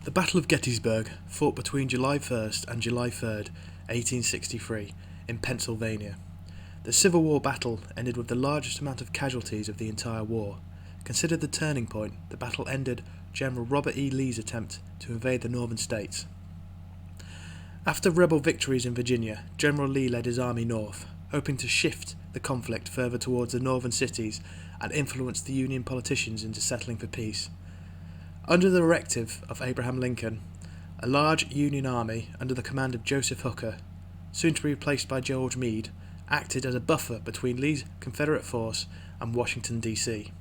The Battle of Gettysburg, fought between July 1st and July 3rd, 1863, in Pennsylvania. The Civil War battle ended with the largest amount of casualties of the entire war. Considered the turning point, the battle ended General Robert E. Lee's attempt to invade the northern states. After rebel victories in Virginia, General Lee led his army north, hoping to shift the conflict further towards the northern cities and influence the Union politicians into settling for peace. Under the directive of Abraham Lincoln, a large Union army under the command of Joseph Hooker, soon to be replaced by George Meade, acted as a buffer between Lee's Confederate force and Washington, D.C.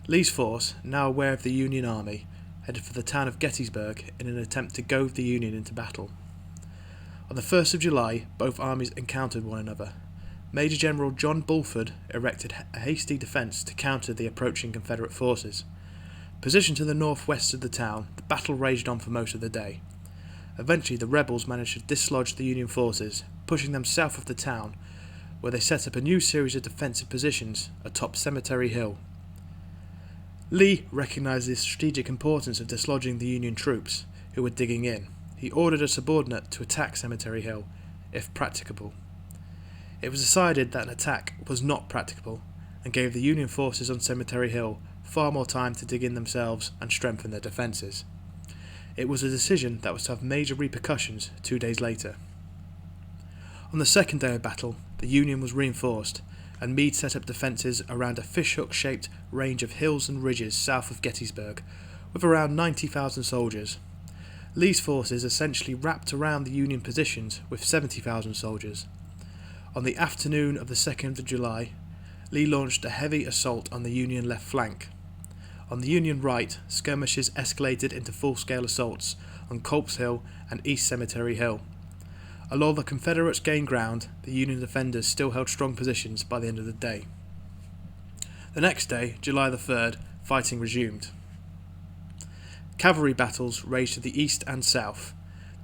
Lee's force, now aware of the Union army, headed for the town of Gettysburg in an attempt to goad the Union into battle. On the 1st of July, both armies encountered one another. Major General John Bulford erected a hasty defence to counter the approaching Confederate forces. Positioned to the northwest of the town, the battle raged on for most of the day. Eventually, the rebels managed to dislodge the Union forces, pushing them south of the town, where they set up a new series of defensive positions atop Cemetery Hill. Lee recognized the strategic importance of dislodging the Union troops, who were digging in. He ordered a subordinate to attack Cemetery Hill, if practicable. It was decided that an attack was not practicable, and gave the Union forces on Cemetery Hill far more time to dig in themselves and strengthen their defences. It was a decision that was to have major repercussions 2 days later. On the second day of battle, the Union was reinforced, and Meade set up defences around a fishhook-shaped range of hills and ridges south of Gettysburg, with around 90,000 soldiers. Lee's forces essentially wrapped around the Union positions with 70,000 soldiers. On the afternoon of the 2nd of July, Lee launched a heavy assault on the Union left flank. On the Union right, skirmishes escalated into full-scale assaults on Culp's Hill and East Cemetery Hill. Although the Confederates gained ground, the Union defenders still held strong positions by the end of the day. The next day, July the 3rd, fighting resumed. Cavalry battles raged to the east and south,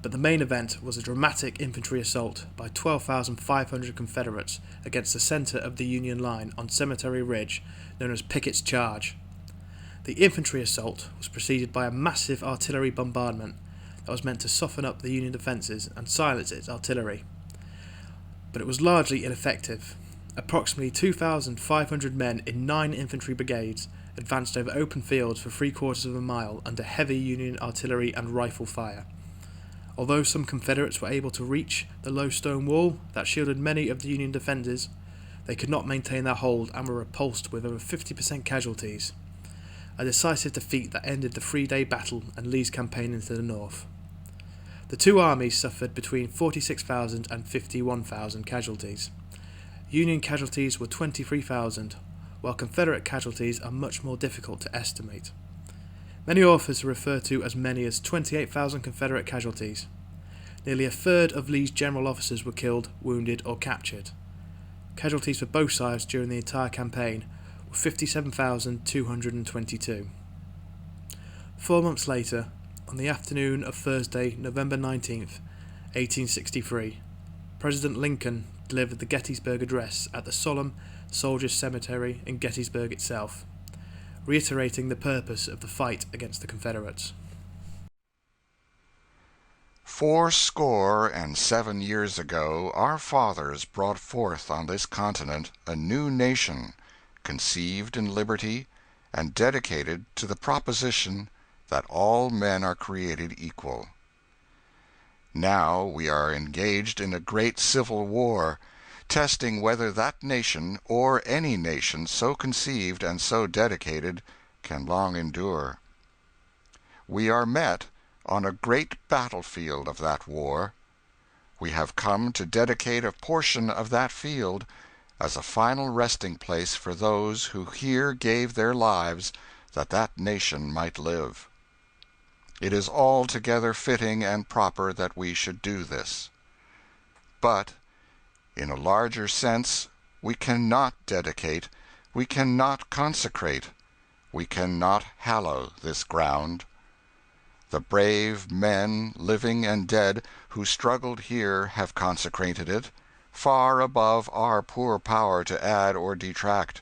but the main event was a dramatic infantry assault by 12,500 Confederates against the centre of the Union line on Cemetery Ridge, known as Pickett's Charge. The infantry assault was preceded by a massive artillery bombardment that was meant to soften up the Union defences and silence its artillery. But it was largely ineffective. Approximately 2,500 men in 9 infantry brigades advanced over open fields for 3/4 of a mile under heavy Union artillery and rifle fire. Although some Confederates were able to reach the low stone wall that shielded many of the Union defenders, they could not maintain their hold and were repulsed with over 50% casualties. A decisive defeat that ended the 3-day battle and Lee's campaign into the north. The two armies suffered between 46,000 and 51,000 casualties. Union casualties were 23,000, while Confederate casualties are much more difficult to estimate. Many authors refer to as many as 28,000 Confederate casualties. Nearly a third of Lee's general officers were killed, wounded, or captured. Casualties for both sides during the entire campaign were 57,222. 4 months later, on the afternoon of Thursday, November 19th, 1863, President Lincoln delivered the Gettysburg Address at the solemn Soldiers' Cemetery in Gettysburg itself, reiterating the purpose of the fight against the Confederates. 77 years ago our fathers brought forth on this continent a new nation, conceived in liberty, and dedicated to the proposition that all men are created equal. Now we are engaged in a great civil war, testing whether that nation, or any nation so conceived and so dedicated, can long endure. We are met on a great battlefield of that war. We have come to dedicate a portion of that field as a final resting place for those who here gave their lives that that nation might live. It is altogether fitting and proper that we should do this. But, in a larger sense, we cannot dedicate, we cannot consecrate, we cannot hallow this ground. The brave men, living and dead, who struggled here have consecrated it, far above our poor power to add or detract.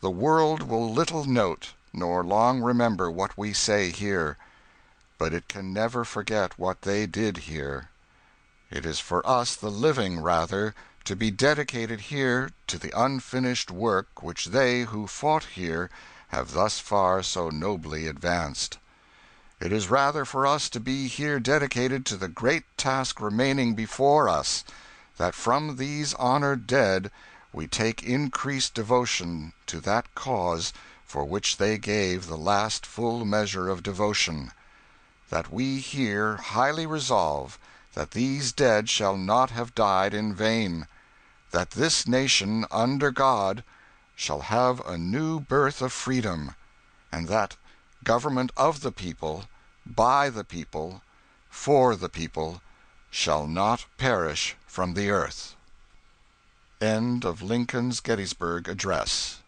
The world will little note, nor long remember what we say here, but it can never forget what they did here. It is for us, the living, rather, to be dedicated here to the unfinished work which they who fought here have thus far so nobly advanced. It is rather for us to be here dedicated to the great task remaining before us, that from these honored dead we take increased devotion to that cause for which they gave the last full measure of devotion, that we here highly resolve that these dead shall not have died in vain, that this nation, under God, shall have a new birth of freedom, and that government of the people, by the people, for the people, shall not perish from the earth. End of Lincoln's Gettysburg Address.